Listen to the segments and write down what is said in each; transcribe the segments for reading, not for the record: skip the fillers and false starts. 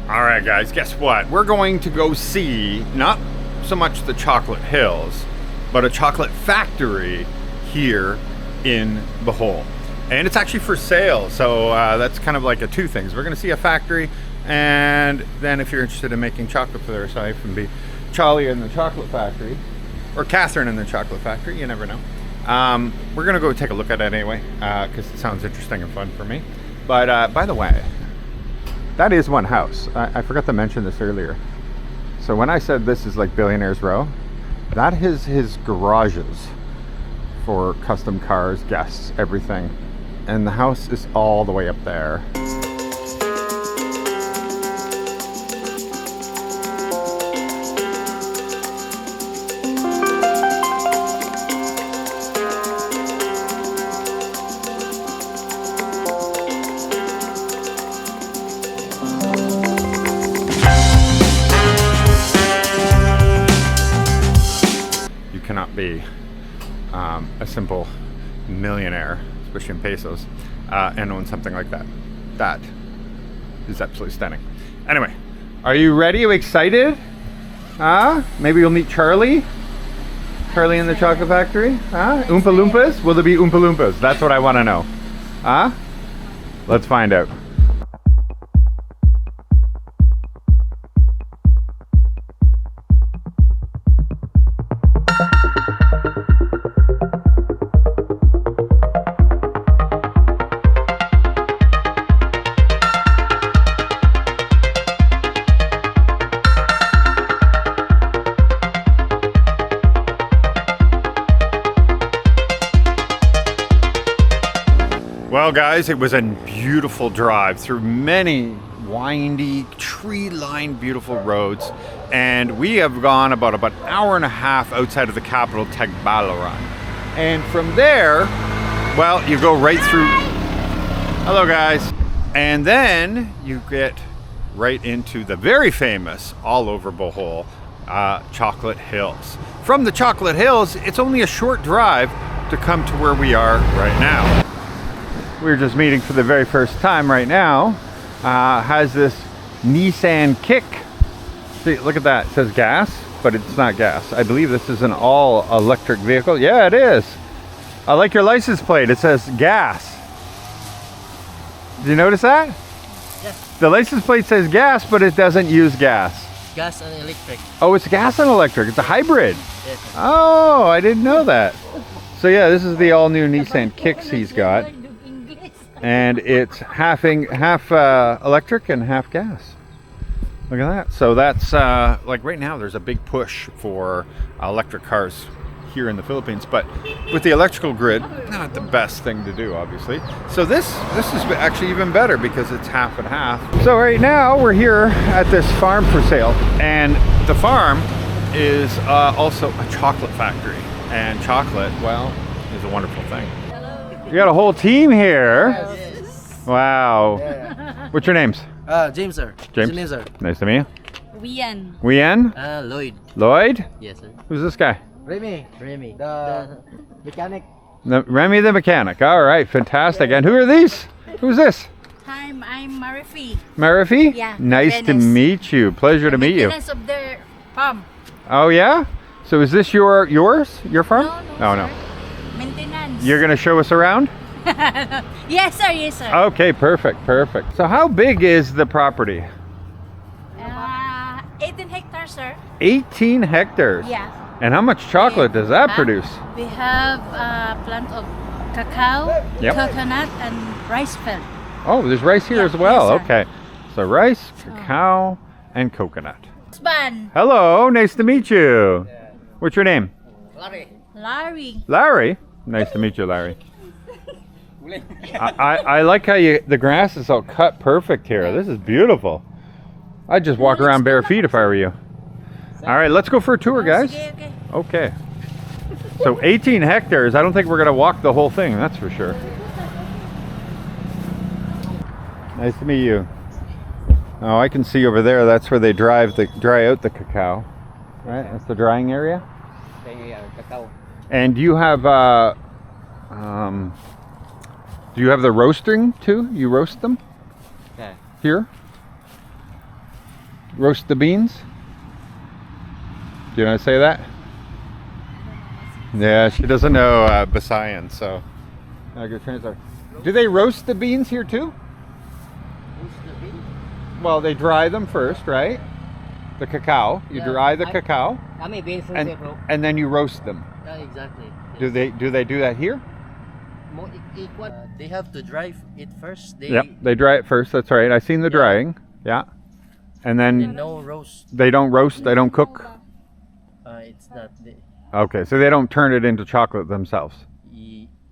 All right, guys, guess what? We're going to go see not so much the chocolate hills, but a chocolate factory here in Bohol. And it's actually for sale, so that's kind of like a two things. We're going to see a factory, and then if you're interested in making chocolate for their site, and be Charlie in the chocolate factory, or Catherine in the chocolate factory, you never know. We're going to go take a look at it anyway, because it sounds interesting and fun for me. But by the way, that is one house. I forgot to mention this earlier. So when I said this is like Billionaire's Row, that is his garages for custom cars, guests, everything. And the house is all the way up there. Be a simple millionaire, especially in pesos, and own something like that. That is absolutely stunning. Anyway, are you ready? Are you excited? Maybe you'll meet Charlie? Charlie in the chocolate factory? Oompa Loompas? Will there be Oompa Loompas? That's what I want to know. Let's find out. Well, guys, it was a beautiful drive through many windy, tree-lined, beautiful roads, and we have gone about an hour and a half outside of the capital, Tablea. And from there, well, you go right through. Hello, guys. And then you get right into the very famous, all over Bohol, Chocolate Hills. From the Chocolate Hills, it's only a short drive to come to where we are right now. We're just meeting for the very first time right now. Has this Nissan Kick. See, look at that. It says gas, but it's not gas. I believe this is an all-electric vehicle. Yeah, it is. I like your license plate. It says gas. Did you notice that? Yes. The license plate says gas, but it doesn't use gas. Gas and electric. Oh, it's gas and electric. It's a hybrid. Yes. Oh, I didn't know that. So yeah, this is the all-new Nissan Kicks he's got. And it's half electric and half gas. Look at that. So that's like right now there's a big push for electric cars here in the Philippines, but with the electrical grid, not the best thing to do, obviously. So this is actually even better because it's half and half. So right now we're here at this farm for sale, and the farm is also a chocolate factory, and chocolate, well, is a wonderful thing. You got a whole team here. Yes. Wow. Yeah. What's your names? James, sir. James. Name, sir. Nice to meet you. Wian. Wian? Lloyd. Lloyd? Yes, sir. Who's this guy? Remy, the mechanic. Remy the mechanic. All right, fantastic. And who are these? Who's this? Hi, I'm Marifi. Marifi? Yeah. Nice to Venice. meet you. Pleasure to meet you. Maintenance of the farm. Oh yeah? So is this yours? Your farm? No, Oh no. sir. Maintenance. You're gonna show us around? Yes, sir. Yes, sir. Okay, perfect. So how big is the property? 18 hectares, sir. 18 hectares. Yeah. And how much chocolate does that produce? We have a plant of cacao, Yep. coconut, and rice field. Oh, there's rice here Yeah, as well. yes, sir. Okay. So rice, cacao, and coconut. Husband, Hello, nice to meet you. What's your name? Larry. Larry. Nice to meet you, Larry. I like how the grass is all cut perfect here. This is beautiful. I'd just walk around bare feet if I were you. All right, let's go for a tour, guys. Okay. Okay. So 18 hectares. I don't think we're going to walk the whole thing, that's for sure. Nice to meet you. Oh, I can see over there. That's where they dry out the cacao. Right? That's the drying area. Cacao. And do you have the roasting too? You roast them Yeah. here? Roast the beans? Do you know how to say that? Yeah, she doesn't know Visayan, so I go translate. Do they roast the beans here too? Well, they dry them first, right? The cacao. You dry the cacao, and then you roast them. Exactly. Do they do that here? They have to dry it first. Yep, they dry it first. That's right. I seen the drying. Yeah, and then no roast. they don't roast. They don't cook. It's not Okay, so they don't turn it into chocolate themselves.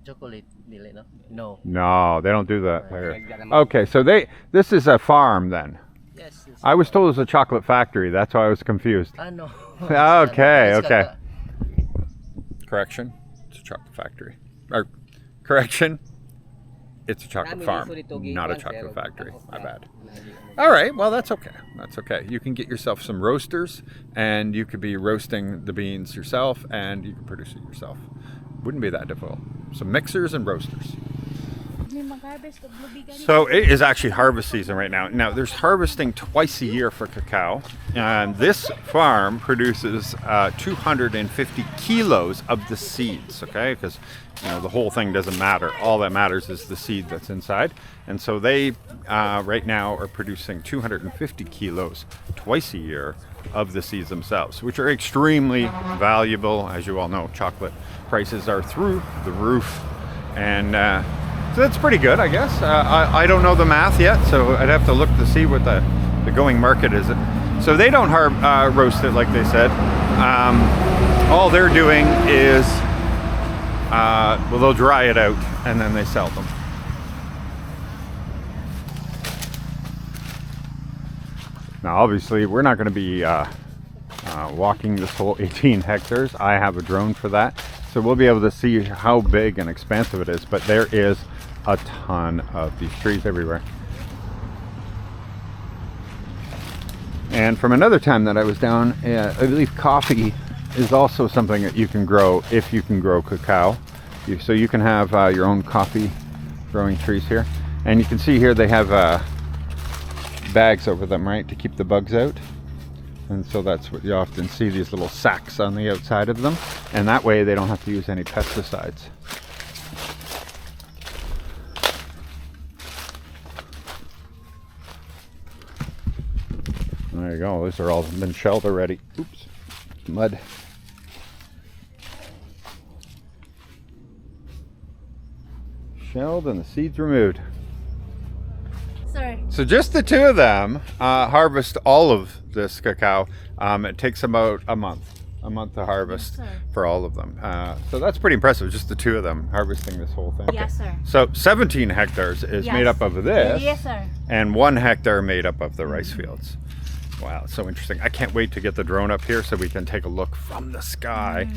Chocolate, no. No, they don't do that here. Okay, so this is a farm then. Yes. I was told it was a chocolate factory. That's why I was confused. No. Okay. Correction. It's a chocolate factory. Or correction. It's a chocolate farm, not a chocolate factory. My bad. All right, well, that's okay. That's okay. You can get yourself some roasters, and you could be roasting the beans yourself, and you can produce it yourself. Wouldn't be that difficult. Some mixers and roasters. So it is actually harvest season right now. Now, there's harvesting twice a year for cacao, and this farm produces 250 kilos of the seeds, okay? Because the whole thing doesn't matter. All that matters is the seed that's inside. And so they right now are producing 250 kilos twice a year of the seeds themselves, which are extremely valuable. As you all know, chocolate prices are through the roof, and so that's pretty good, I guess. I don't know the math yet, so I'd have to look to see what the going market is. So they don't roast it like they said. All they're doing is they'll dry it out and then they sell them. Now, obviously, we're not going to be walking this whole 18 hectares. I have a drone for that, so we'll be able to see how big and expansive it is. But there is a ton of these trees everywhere. And from another time that I was down, I believe coffee is also something that you can grow if you can grow cacao. So you can have your own coffee growing trees here. And you can see here they have bags over them, right, to keep the bugs out. And so that's what you often see, these little sacks on the outside of them. And that way they don't have to use any pesticides. There you go. These are all been shelled already. Oops. Mud. Shelled and the seeds removed. Sorry. So just the two of them harvest all of this cacao. It takes about a month to harvest for all of them. So that's pretty impressive, just the two of them harvesting this whole thing. Yes, sir. So 17 hectares is made up of this. Yes, sir. And 1 hectare made up of the rice fields. Wow, it's so interesting. I can't wait to get the drone up here so we can take a look from the sky.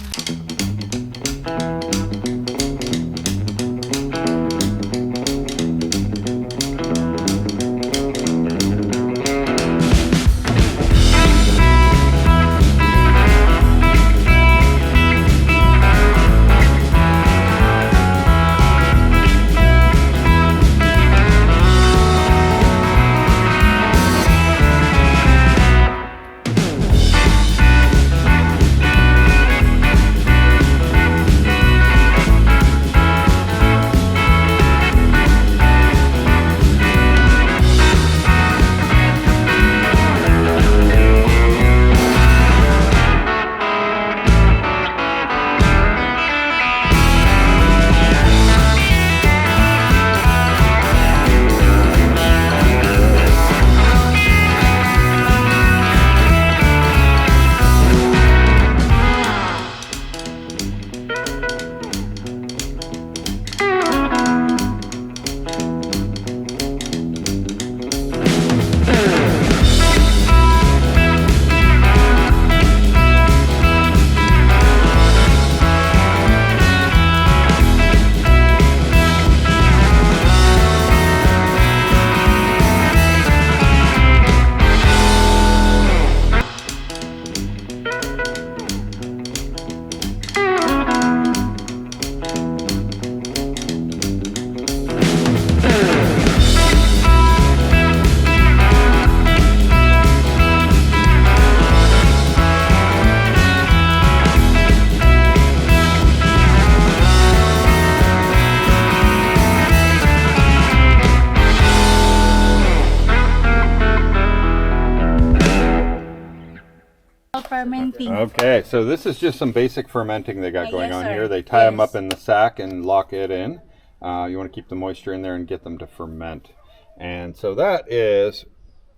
fermenting. Okay, so this is just some basic fermenting they got going yes, on sir. here. They tie them Yes. up in the sack and lock it in. You want to keep the moisture in there and get them to ferment. And so that is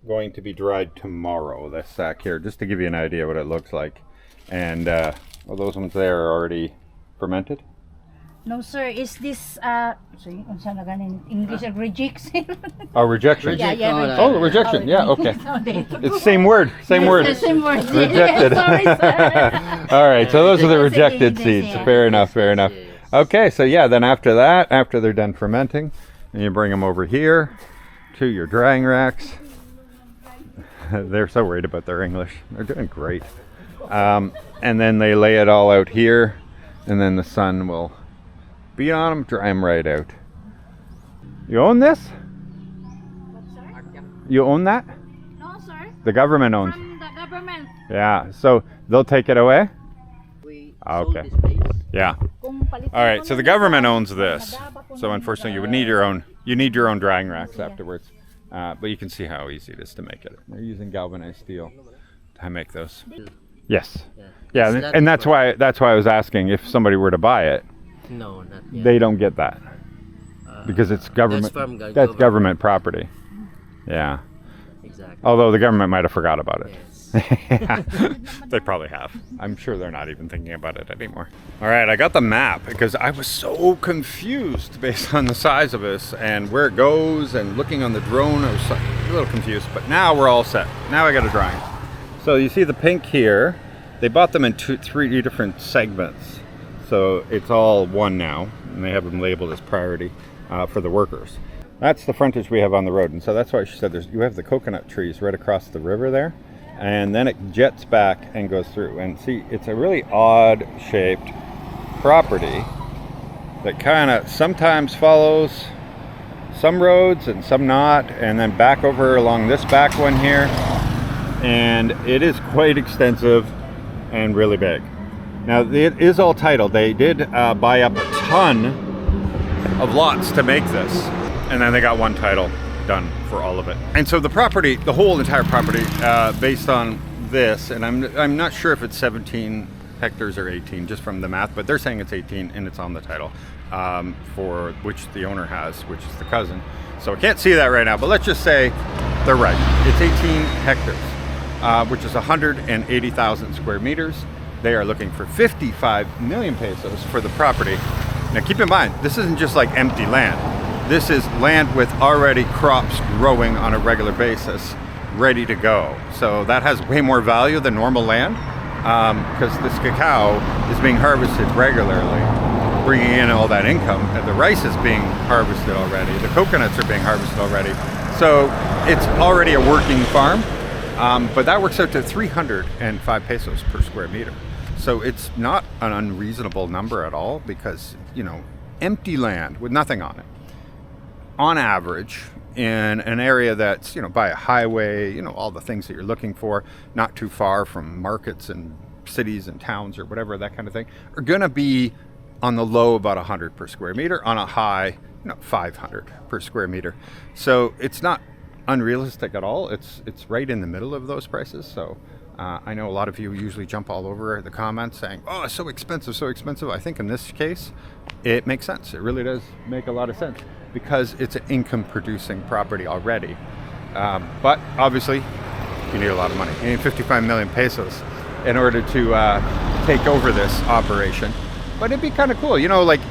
going to be dried tomorrow, this sack here, just to give you an idea what it looks like. And well, those ones there are already fermented. No, sir. Is this sorry, unsa na ganin English rejection? Oh, rejection. Yeah, yeah. Oh, Oh, rejection. Yeah, okay. Okay. It's same word. Same word. The same word. Rejected. Sorry, sir. All right, so those are the Yes, rejected yes, seeds. yes. Fair enough, fair enough. Yes. Okay, so yeah, then after that, after they're done fermenting, then you bring them over here to your drying racks. They're so worried about their English. They're doing great. And then they lay it all out here, and then the sun will beat on them, dry them right out. You own this? You own that? No, sir. The government owns. From the government. Yeah, so they'll take it away? We Okay. sold this place. Yeah. All right, so the government owns this. So unfortunately, you would need your own. You need your own drying racks afterwards. But you can see how easy it is to make it. They're using galvanized steel to make those. Yes. Yeah, It's and, not and that's different. why I was asking if somebody were to buy it, No, not yet. they don't get that because it's government. That's from That's government property. Yeah. Exactly. Although the government might have forgot about it. Yes. They probably have. I'm sure they're not even thinking about it anymore. All right, I got the map because I was so confused based on the size of this and where it goes, and looking on the drone, I was a little confused, but now we're all set. Now I got a drawing. So you see the pink here, they bought them in three different segments. So it's all one now, and they have them labeled as priority for the workers. That's the frontage we have on the road, and so that's why she said you have the coconut trees right across the river there. And then it jets back and goes through. And see, it's a really odd shaped property that kind of sometimes follows some roads and some not, and then back over along this back one here. And it is quite extensive and really big. Now, it is all titled. They did buy up a ton of lots to make this, and then they got one title done for all of it. And so the property, the whole entire property, based on this, and I'm not sure if it's 17 hectares or 18 just from the math, but they're saying it's 18 and it's on the title for which the owner has, which is the cousin. So I can't see that right now, but let's just say they're right. It's 18 hectares, which is 180,000 square meters. They are looking for 55 million pesos for the property. Now keep in mind, this isn't just like empty land. This is land with already crops growing on a regular basis, ready to go. So that has way more value than normal land because this cacao is being harvested regularly, bringing in all that income. And the rice is being harvested already. The coconuts are being harvested already. So it's already a working farm, but that works out to 305 pesos per square meter. So it's not an unreasonable number at all because, you know, empty land with nothing on it. On average, in an area that's, you know, by a highway, you know, all the things that you're looking for, not too far from markets and cities and towns or whatever, that kind of thing, are going to be on the low about 100 per square meter, on a high, you know, 500 per square meter. So it's not unrealistic at all. It's right in the middle of those prices. So I know a lot of you usually jump all over the comments saying, oh, it's so expensive, so expensive. I think in this case, it makes sense. It really does make a lot of sense because it's an income producing property already. But obviously, you need a lot of money. You need 55 million pesos in order to take over this operation. But it'd be kind of cool, you know, like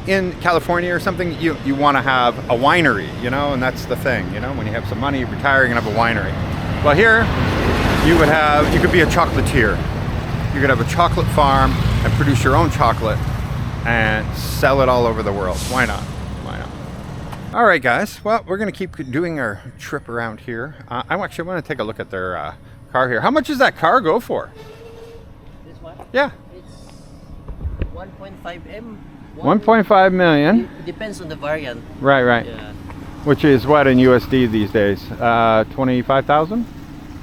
in California or something, you want to have a winery, you know, and that's the thing, you know, when you have some money, you retire, you're gonna have a winery. Well, here, you could be a chocolatier. You could have a chocolate farm and produce your own chocolate and sell it all over the world. Why not? Why not? All right, guys. Well, we're going to keep doing our trip around here. I actually want to take a look at their car here. How much does that car go for? This one? Yeah. It's 1.5 M. 1.5 million. It depends on the variant. Right, right. Yeah. Which is what in USD these days? 25,000?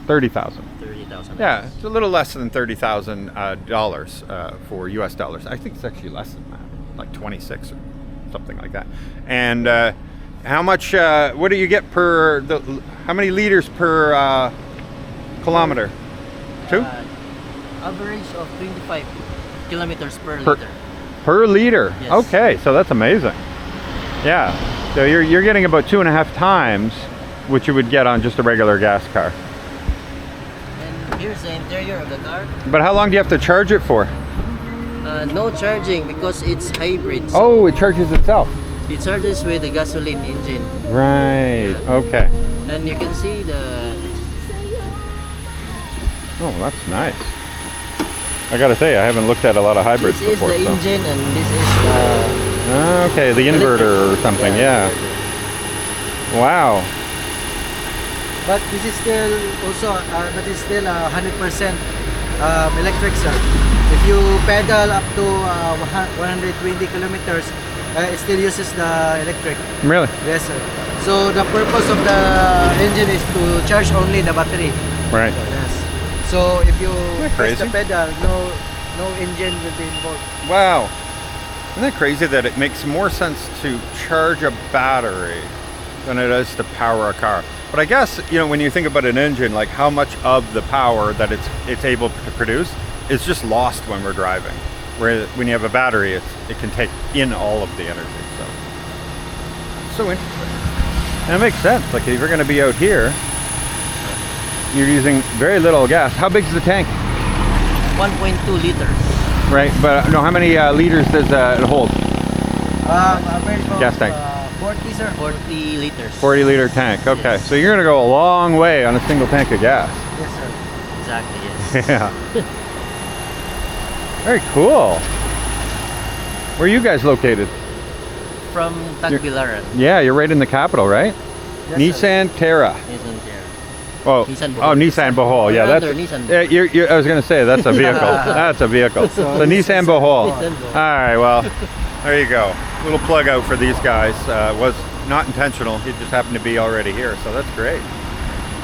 30,000. 30,000. Yeah, it's a little less than $30,000 for US dollars. I think it's actually less than that, like 26 or something like that. And how much? What do you get how many liters per kilometer? 2? Average of 25 kilometers per Per- liter. Per liter. Yes. Okay, so that's amazing. Yeah. So you're getting about 2.5 times what you would get on just a regular gas car. And here's the interior of the car. But how long do you have to charge it for? No charging because it's hybrid. So Oh, it charges itself. it charges with the gasoline engine. Right. Okay. And you can see the Oh, that's nice. I gotta say, I haven't looked at a lot of hybrids this is before. the so. engine and this is the Okay, the inverter or something. Yeah. Wow. But this is still also, but it's still 100% electric, sir. If you pedal up to 120 kilometers, it still uses the electric. Really? Yes, sir. So the purpose of the engine is to charge only the battery. Right. Yes. So if you press crazy? the pedal, no engine will be involved. Wow. Isn't that crazy that it makes more sense to charge a battery than it does to power a car? But I guess, you know, when you think about an engine, like how much of the power that it's able to produce is just lost when we're driving. Where when you have a battery, it can take in all of the energy. So interesting. And it makes sense. Like if you're going to be out here, you're using very little gas. How big is the tank? 1.2 liters. Right, but no, how many liters does it hold? Average of, Gas tank. 40, sir. 40 liters. 40 liter tank. Okay, Yes. so you're gonna go a long way on a single tank of gas. Yes, sir. Exactly, yes. Yeah. Very cool. Where are you guys located? From Tagbilaran. Yeah, you're right in the capital, right? Yes, Nissan Terra. Isn't there? Oh, Nissan oh, Bohol. Nissan Bohol. Yeah, that's. Rather, Nissan Yeah, I was gonna say that's a vehicle. That's a vehicle. The Nissan Bohol. Nissan Bohol. All right, well, there you go. Little plug out for these guys. Was not intentional. He just happened to be already here, so that's great.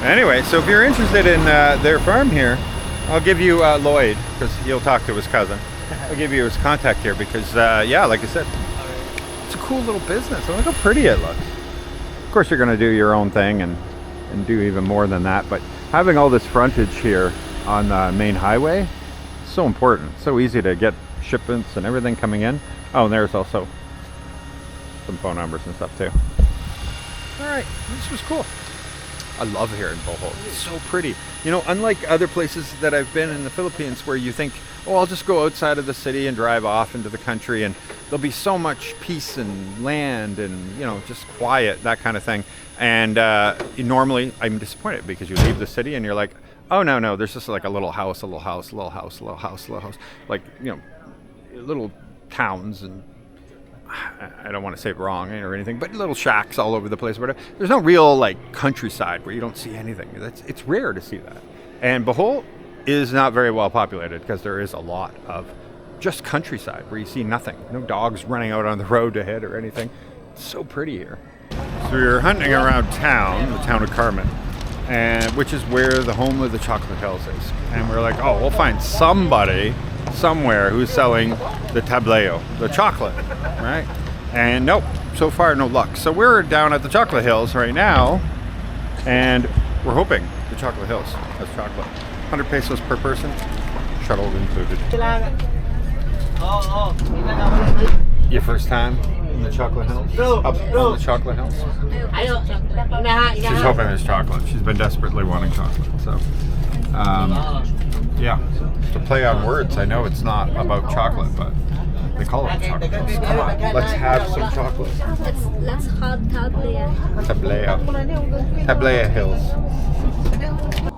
Anyway, so if you're interested in their farm here, I'll give you Lloyd because he'll talk to his cousin. I'll give you his contact here because, yeah, like I said, it's a cool little business. Look how pretty it looks. Of course, you're going to do your own thing and do even more than that. But having all this frontage here on the main highway is so important. So easy to get shipments and everything coming in. Oh, and there's also some phone numbers and stuff too. All right, this was cool. I love here in Bohol. It's so pretty. You know, unlike other places that I've been in the Philippines where you think, oh, I'll just go outside of the city and drive off into the country and there'll be so much peace and land and, you know, just quiet, that kind of thing. And normally I'm disappointed because you leave the city and you're like, oh, no, there's just like a little house, like, you know, little towns and I don't want to say it wrong or anything, but little shacks all over the place. Whatever. There's no real like countryside where you don't see anything. It's rare to see that. And Bohol is not very well populated because there is a lot of just countryside where you see nothing. No dogs running out on the road to hit or anything. It's so pretty here. So you're hunting around town, the town of Carmen, and which is where the home of the Chocolate Hills is. And we're like, oh, we'll find somebody somewhere who's selling the tablea, the chocolate, right? And nope, so far no luck. So we're down at the Chocolate Hills right now, and we're hoping the Chocolate Hills has chocolate. 100 pesos per person, shuttle included. Your first time in the Chocolate Hills? Up on the Chocolate Hills? She's hoping there's chocolate. She's been desperately wanting chocolate, so. Yeah, to play on words, I know it's not about chocolate, but they call it chocolate. Come on, let's have some chocolate. Let's have tablea. Tablea. Tablea Hills.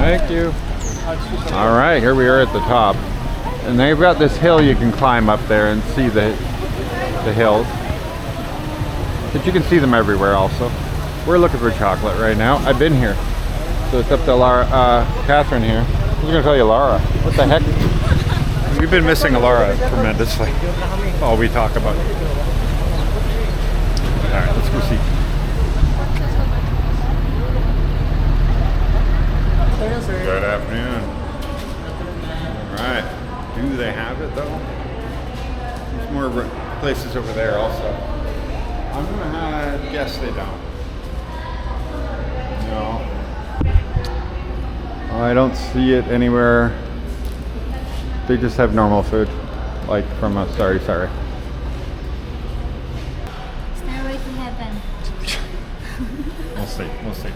Thank you. All right, here we are at the top. And they've got this hill you can climb up there and see the the hills. But you can see them everywhere also. We're looking for chocolate right now. I've been here. So it's up to Laura, Catherine here. I was gonna tell you Laura. What the heck? We've been missing Laura tremendously. All we talk about. Alright, let's go see. Good afternoon. Alright. Do they have it though? There's more places over there also. I'm gonna guess they don't. No. I don't see it anywhere. They just have normal food. Like from a sorry. Stairway to heaven. We'll see.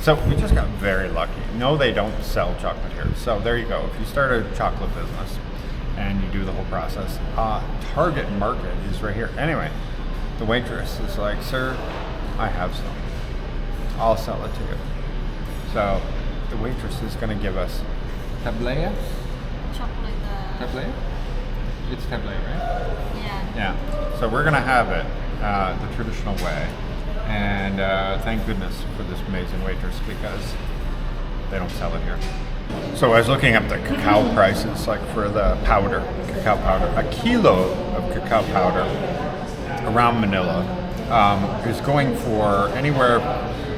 So we just got very lucky. No, they don't sell chocolate here. So there you go. If you start a chocolate business and you do the whole process, target market is right here. Anyway, the waitress is like, sir, I have some. I'll sell it to you. So the waitress is going to give us tablea. Chocolate. Tablea? It's tablea, right? Yeah. Yeah. So we're going to have it the traditional way. And thank goodness for this amazing waitress because they don't sell it here. So I was looking up the cacao prices, like for the powder, cacao powder. A kilo of cacao powder around Manila is going for anywhere,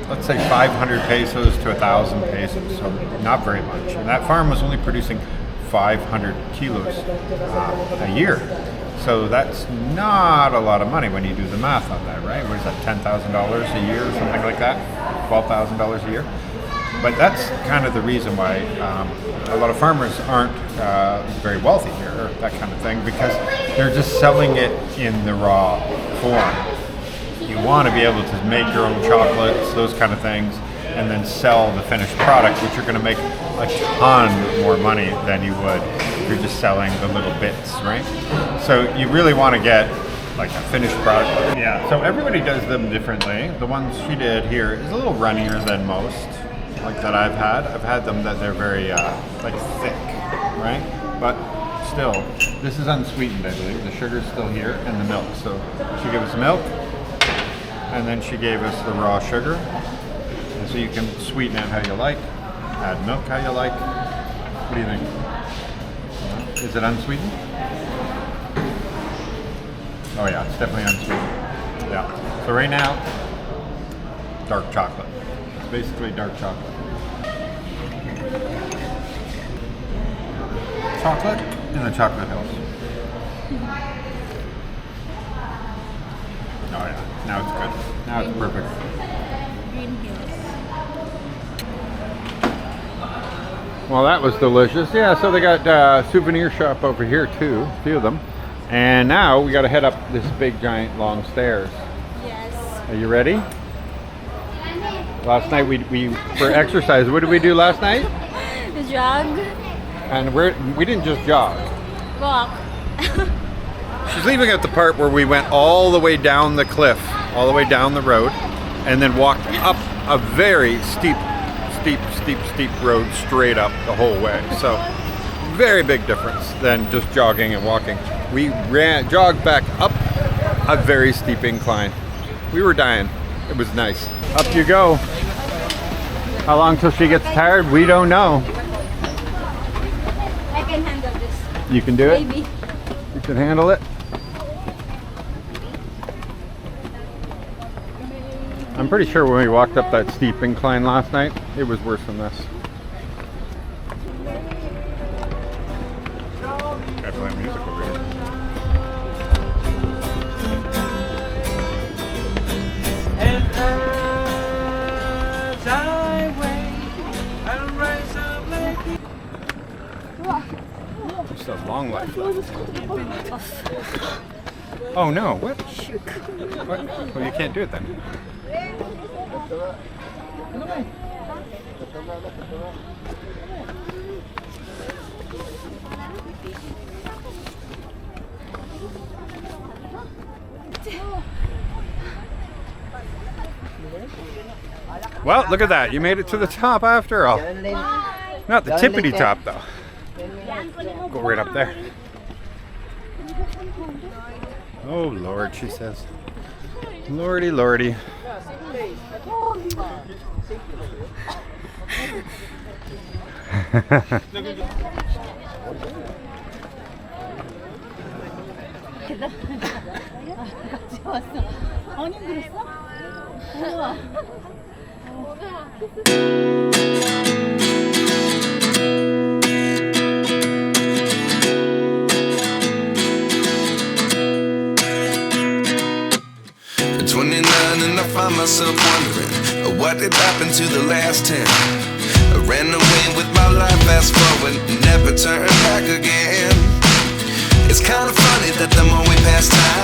let's say 500 pesos to 1,000 pesos, so not very much. And that farm was only producing 500 kilos a year. So that's not a lot of money when you do the math on that, right? What is that, $10,000 a year or something like that? $12,000 a year? But that's kind of the reason why a lot of farmers aren't very wealthy here, or that kind of thing, because they're just selling it in the raw form. You want to be able to make your own chocolates, those kind of things, and then sell the finished product, which you're going to make a ton more money than you would if you're just selling the little bits, right? So you really want to get like a finished product. Yeah, so everybody does them differently. The ones she did here is a little runnier than most, like that I've had. I've had them that they're very like thick, right? But still, this is unsweetened, I believe. The sugar's still here and the milk. So she gave us milk, and then she gave us the raw sugar. And so you can sweeten it how you like, add milk how you like. What do you think? Is it unsweetened? Oh yeah, it's definitely unsweetened. Yeah. So right now, dark chocolate. It's basically dark chocolate. Chocolate in the chocolate hills. Oh yeah, now it's good. Now it's perfect. Green Hills. Well, that was delicious. Yeah, so they got a souvenir shop over here too, a few of them. And now we got to head up this big, giant, long stairs. Yes. Are you ready? Last night we for exercise. What did we do last night? Jog. And we didn't just jog. Walk. She's leaving at the part where we went all the way down the cliff, all the way down the road, and then walked up a very steep road straight up the whole way. So very big difference than just jogging and walking. We jogged back up a very steep incline. We were dying. It was nice. Up you go. How long till she gets tired? We don't know. I can handle this. You can do it? Maybe. You can handle it? I'm pretty sure when we walked up that steep incline last night, it was worse than this. Gotta play music over here. And as I wait, I'll rise up like Just a long life. Oh no, what? What? Well, you can't do it then. Well, look at that. You made it to the top after all. Not the tippity top though. Go right up there. Oh Lord, she says. Lordy, lordy. 같이 왔어. 안 힘들었어? 우와. At 29 and I find myself wondering what did happen to the last 10. I ran away with my life, fast forward, never turn back again. It's kind of funny that the more we pass time,